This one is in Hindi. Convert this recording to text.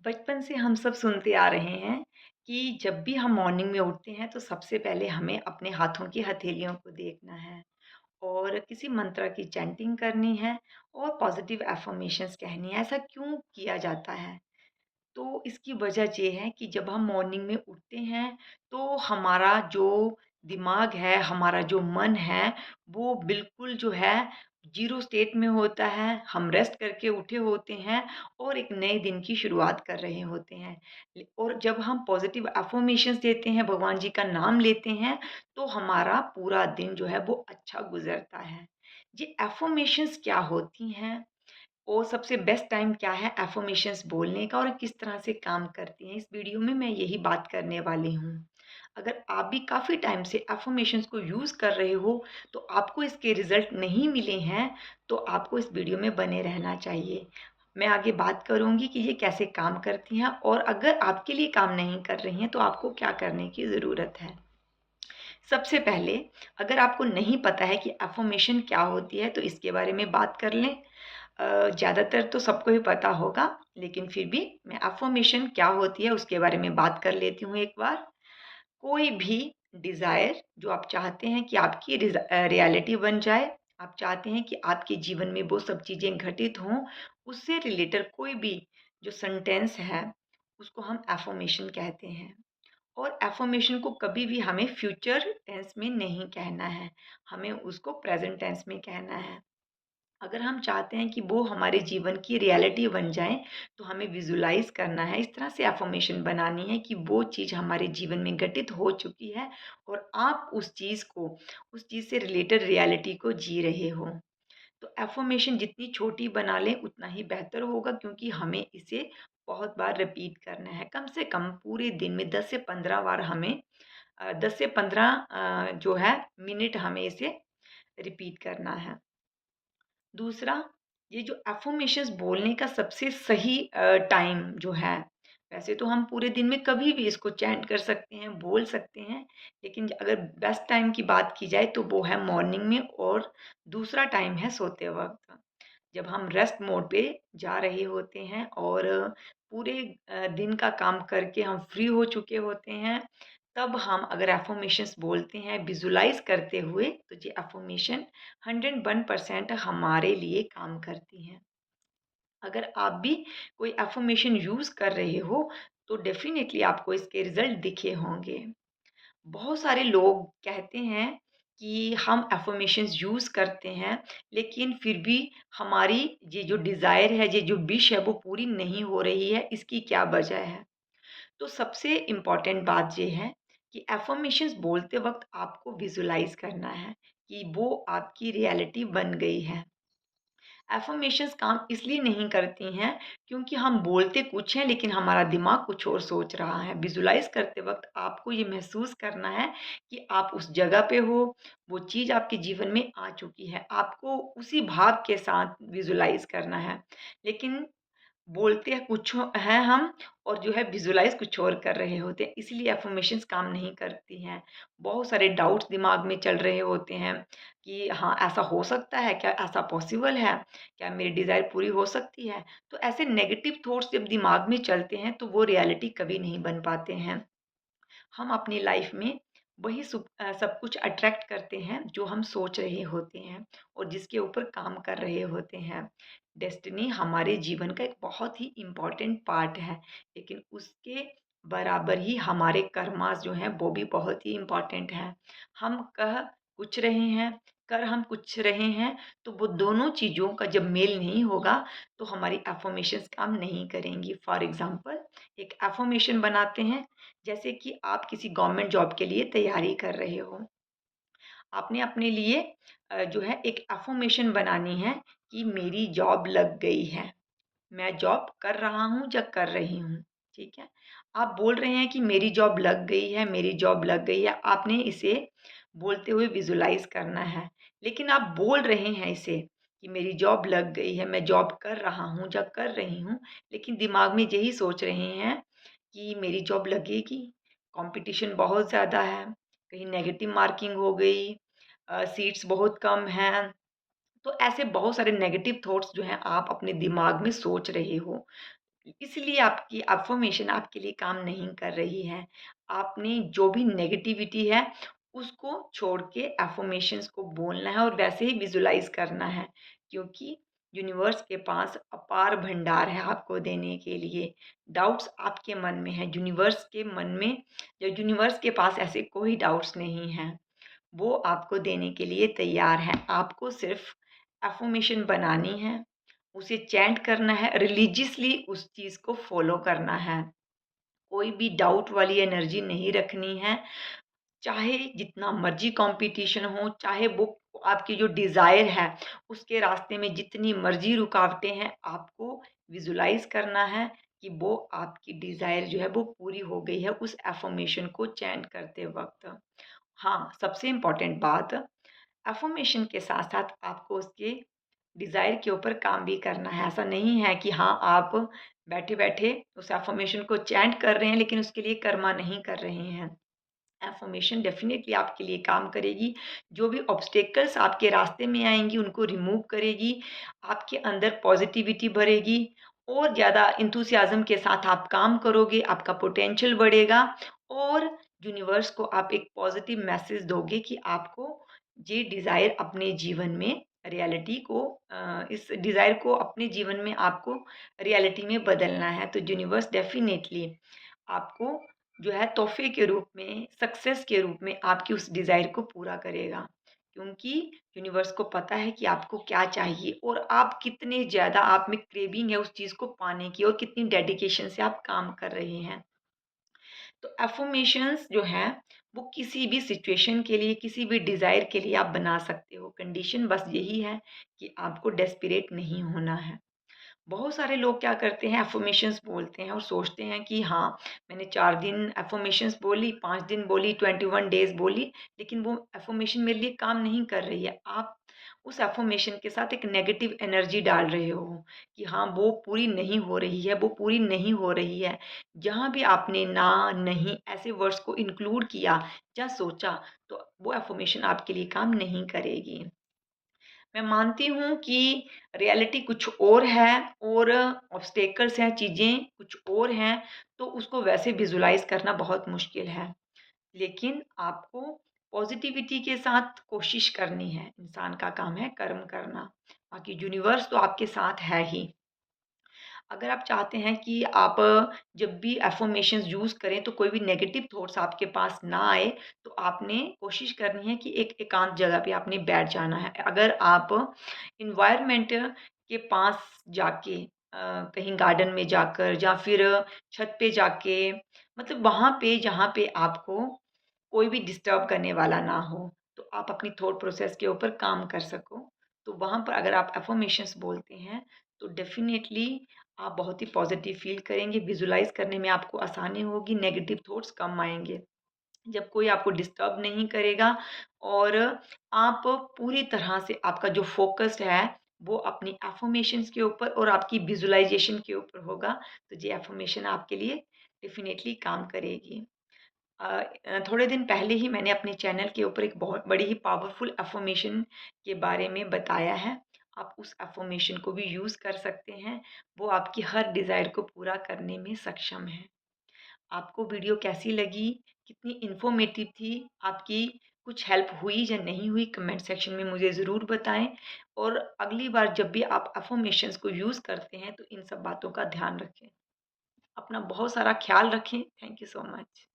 बचपन से हम सब सुनते आ रहे हैं कि जब भी हम मॉर्निंग में उठते हैं तो सबसे पहले हमें अपने हाथों की हथेलियों को देखना है और किसी मंत्र की चैंटिंग करनी है और पॉजिटिव अफर्मेशंस कहनी है। ऐसा क्यों किया जाता है? तो इसकी वजह ये है कि जब हम मॉर्निंग में उठते हैं तो हमारा जो दिमाग है, हमारा जो मन है, वो बिल्कुल जो है ज़ीरो स्टेट में होता है। हम रेस्ट करके उठे होते हैं और एक नए दिन की शुरुआत कर रहे होते हैं। और जब हम पॉज़िटिव अफ़र्मेशंस देते हैं, भगवान जी का नाम लेते हैं, तो हमारा पूरा दिन जो है वो अच्छा गुज़रता है। ये अफ़र्मेशंस क्या होती हैं? और सबसे बेस्ट टाइम क्या है अफ़र्मेशंस बोलने का और किस तरह से काम करती हैं, इस वीडियो में मैं यही बात करने वाली हूँ। अगर आप भी काफ़ी टाइम से अफ़र्मेशंस को यूज़ कर रहे हो, तो आपको इसके रिज़ल्ट नहीं मिले हैं, तो आपको इस वीडियो में बने रहना चाहिए। मैं आगे बात करूँगी कि ये कैसे काम करती हैं और अगर आपके लिए काम नहीं कर रही हैं, तो आपको क्या करने की ज़रूरत है। सबसे पहले अगर आपको नहीं पता है कि अफ़र्मेशन क्या होती है, तो इसके बारे में बात कर लें। ज़्यादातर तो सबको ही पता होगा, लेकिन फिर भी मैं अफ़र्मेशन क्या होती है उसके बारे में बात कर लेती हूँ एक बार। कोई भी डिज़ायर जो आप चाहते हैं कि आपकी रियलिटी बन जाए, आप चाहते हैं कि आपके जीवन में वो सब चीज़ें घटित हों, उससे रिलेटेड कोई भी जो सेंटेंस है, उसको हम अफ़र्मेशन कहते हैं। और अफ़र्मेशन को कभी भी हमें फ्यूचर टेंस में नहीं कहना है, हमें उसको प्रेज़ेंट टेंस में कहना है। अगर हम चाहते हैं कि वो हमारे जीवन की रियलिटी बन जाएँ, तो हमें विज़ुअलाइज़ करना है, इस तरह से अफ़र्मेशन बनानी है कि वो चीज़ हमारे जीवन में घटित हो चुकी है और आप उस चीज़ से रिलेटेड रियलिटी को जी रहे हो। तो अफ़र्मेशन जितनी छोटी बना लें, उतना ही बेहतर होगा क्योंकि हमें इसे बहुत बार रिपीट करना है। कम से कम पूरे दिन में 10 से 15 बार हमें 10 से 15 जो है मिनट हमें इसे रिपीट करना है। दूसरा, ये जो अफ़र्मेशंस बोलने का सबसे सही टाइम जो है, वैसे तो हम पूरे दिन में कभी भी इसको चैंट कर सकते हैं, बोल सकते हैं, लेकिन अगर बेस्ट टाइम की बात की जाए तो वो है मॉर्निंग में और दूसरा टाइम है सोते वक़्त। जब हम रेस्ट मोड पे जा रहे होते हैं और पूरे दिन का काम करके हम फ्री हो चुके होते हैं, तब हम अगर अफ़र्मेशंस बोलते हैं विज़ुअलाइज़ करते हुए, तो ये अफ़र्मेशन 101% हमारे लिए काम करती हैं। अगर आप भी कोई अफ़र्मेशन यूज़ कर रहे हो, तो डेफ़िनिटली आपको इसके रिज़ल्ट दिखे होंगे। बहुत सारे लोग कहते हैं कि हम अफ़र्मेशंस यूज़ करते हैं, लेकिन फिर भी हमारी ये जो डिज़ायर है, ये जो विश है, वो पूरी नहीं हो रही है, इसकी क्या वजह है? तो सबसे इम्पोर्टेंट बात ये है कि अफ़र्मेशंस बोलते वक़्त आपको विज़ुअलाइज़ करना है कि वो आपकी रियलिटी बन गई है। अफ़र्मेशंस काम इसलिए नहीं करती हैं क्योंकि हम बोलते कुछ हैं लेकिन हमारा दिमाग कुछ और सोच रहा है। विज़ुअलाइज़ करते वक़्त आपको ये महसूस करना है कि आप उस जगह पे हो, वो चीज़ आपके जीवन में आ चुकी है। आपको उसी भाव के साथ विज़ुअलाइज़ करना है। लेकिन बोलते हैं कुछ हैं हम और जो है विज़ुअलाइज़ कुछ और कर रहे होते हैं, इसीलिए अफ़र्मेशंस काम नहीं करती हैं। बहुत सारे डाउट्स दिमाग में चल रहे होते हैं कि हाँ, ऐसा हो सकता है क्या? ऐसा पॉसिबल है? क्या मेरी डिज़ायर पूरी हो सकती है? तो ऐसे नेगेटिव थॉट्स जब दिमाग में चलते हैं, तो वो रियलिटी कभी नहीं बन पाते हैं। हम अपनी लाइफ में वही सब कुछ अट्रैक्ट करते हैं जो हम सोच रहे होते हैं और जिसके ऊपर काम कर रहे होते हैं। डेस्टिनी हमारे जीवन का एक बहुत ही इम्पोर्टेंट पार्ट है, लेकिन उसके बराबर ही हमारे कर्मास जो हैं वो भी बहुत ही इम्पोर्टेंट हैं। हम कह कुछ रहे हैं, कर हम कुछ रहे हैं, तो वो दोनों चीज़ों का जब मेल नहीं होगा, तो हमारी अफ़र्मेशंस काम नहीं करेंगी। फॉर एग्ज़ाम्पल एक अफ़र्मेशन बनाते हैं, जैसे कि आप किसी गवर्नमेंट जॉब के लिए तैयारी कर रहे हो। आपने अपने लिए जो है एक अफ़र्मेशन बनानी है कि मेरी जॉब लग गई है। मैं जॉब कर रहा हूँ या कर रही हूँ, ठीक है? आप बोल रहे हैं कि मेरी जॉब लग गई है, मेरी जॉब लग गई है। आपने इसे बोलते हुए विज़ुअलाइज़ करना है। लेकिन आप बोल रहे हैं इसे कि मेरी जॉब लग गई है, मैं जॉब कर रहा हूँ या कर रही हूँ, लेकिन दिमाग में यही सोच रहे हैं कि मेरी जॉब लगेगी, कॉम्पिटिशन बहुत ज़्यादा है, कहीं नेगेटिव मार्किंग हो गई, सीट्स बहुत कम हैं। तो ऐसे बहुत सारे नेगेटिव थॉट्स जो हैं आप अपने दिमाग में सोच रहे हो। इसलिए आपकी अफ़र्मेशन आपके लिए काम नहीं कर रही है। आपने जो भी नेगेटिविटी है, उसको छोड़ के अफ़र्मेशंस को बोलना है और वैसे ही विज़ुअलाइज़ करना है, क्योंकि यूनिवर्स के पास अपार भंडार है आपको देने के लिए। डाउट्स आपके मन में हैं, यूनिवर्स के मन में या यूनिवर्स के पास ऐसे कोई डाउट्स नहीं हैं। वो आपको देने के लिए तैयार है। आपको सिर्फ़ अफ़र्मेशन बनानी है, उसे चैंट करना है, रिलीजियसली उस चीज़ को फ़ॉलो करना है। कोई भी डाउट वाली एनर्जी नहीं रखनी है। चाहे जितना मर्ज़ी कॉम्पिटिशन हो, चाहे वो आपकी जो डिज़ायर है, उसके रास्ते में जितनी मर्ज़ी रुकावटें हैं, आपको विज़ुअलाइज़ करना है कि वो आपकी डिज़ायर जो है वो पूरी हो गई है उस अफ़र्मेशन को चैंट करते वक़्त। हाँ, सबसे इम्पोर्टेंट बात, अफ़र्मेशन के साथ-साथ आपको उसके डिज़ायर के ऊपर काम भी करना है। ऐसा नहीं है कि हाँ, आप बैठे-बैठे उस अफ़र्मेशन को चैंट कर रहे हैं, लेकिन उसके लिए कर्मा नहीं कर रहे हैं। अफ़र्मेशन डेफ़िनिटली आपके लिए काम करेगी। जो भी ऑब्स्टेकल्स आपके रास्ते में आएँगी, उनको रिमूव करेगी, आपके अंदर पॉज़िटिविटी भरेगी और ज़्यादा एंथुसियाज़्म के साथ आप काम करोगे, आपका पोटेंशियल बढ़ेगा और यूनिवर्स को आप एक पॉज़िटिव मैसेज दोगे कि आपको ये डिज़ायर अपने जीवन में रियलिटी को इस डिज़ायर को अपने जीवन में आपको रियलिटी में बदलना है। तो यूनिवर्स डेफ़िनेटली आपको जो है तोहफ़े के रूप में, सक्सेस के रूप में आपकी उस डिज़ायर को पूरा करेगा। क्योंकि यूनिवर्स को पता है कि आपको क्या चाहिए और आप कितने ज़्यादा आप में क्रेविंग है उस चीज़ को पाने की और कितनी डेडिकेशन से आप काम कर रहे हैं। तो अफ़र्मेशंस जो हैं, वो किसी भी सिचुएशन के लिए, किसी भी डिज़ायर के लिए आप बना सकते हो। कंडीशन बस यही है कि आपको डेस्परेट नहीं होना है। बहुत सारे लोग क्या करते हैं, अफ़र्मेशंस बोलते हैं और सोचते हैं कि हाँ, मैंने 4 दिन अफ़र्मेशंस बोली, 5 दिन बोली, 21 डेज़ बोली, लेकिन वो अफ़र्मेशन मेरे लिए काम नहीं कर रही है। आप उस अफ़र्मेशन के साथ एक नेगेटिव एनर्जी डाल रहे हो कि हाँ, वो पूरी नहीं हो रही है, वो पूरी नहीं हो रही है। जहाँ भी आपने ना, नहीं ऐसे वर्ड्स को इंक्लूड किया या सोचा, तो वो अफ़र्मेशन आपके लिए काम नहीं करेगी। मैं मानती हूँ कि रियलिटी कुछ और है और ऑब्स्टेकल्स हैं, चीज़ें कुछ और हैं, तो उसको वैसे विज़ुअलाइज़ करना बहुत मुश्किल है। लेकिन आपको पॉज़िटिविटी के साथ कोशिश करनी है, इंसान का काम है कर्म करना। बाकी यूनिवर्स तो आपके साथ है ही। अगर आप चाहते हैं कि आप जब भी अफ़र्मेशंस यूज़ करें तो कोई भी नेगेटिव थॉट्स आपके पास ना आए, तो आपने कोशिश करनी है कि एक एकांत जगह पे आपने बैठ जाना है। अगर आप एनवायरनमेंट के पास जाके कहीं गार्डन में जाकर या फिर छत पे जाके, मतलब वहाँ पे जहाँ पे आपको कोई भी डिस्टर्ब करने वाला ना हो, तो आप अपनी थॉट प्रोसेस के ऊपर काम कर सको। तो वहाँ पर अगर आप अफ़र्मेशंस बोलते हैं, तो डेफ़िनेटली आप बहुत ही पॉज़िटिव फ़ील करेंगे, विज़ुअलाइज़ करने में आपको आसानी होगी, नेगेटिव थॉट्स कम आएँगे। जब कोई आपको डिस्टर्ब नहीं करेगा और आप पूरी तरह से आपका जो फ़ोकस्ड है, वो अपनी अफ़र्मेशंस के ऊपर और आपकी विज़ुअलाइज़ेशन के ऊपर होगा, तो ये अफ़र्मेशन आपके लिए डेफ़िनेटली काम करेगी। थोड़े दिन पहले ही मैंने अपने चैनल के ऊपर एक बहुत बड़ी ही पावरफुल अफ़र्मेशन के बारे में बताया है। आप उस अफ़र्मेशन को भी यूज़ कर सकते हैं, वो आपकी हर डिज़ायर को पूरा करने में सक्षम है। आपको वीडियो कैसी लगी? कितनी इन्फॉर्मेटिव थी? आपकी कुछ हेल्प हुई या नहीं हुई? कमेंट सेक्शन में मुझे ज़रूर बताएँ और अगली बार जब भी आप अफ़र्मेशंस को यूज़ करते हैं, तो इन सब बातों का ध्यान रखें। अपना बहुत सारा ख़्याल रखें। Thank you so much.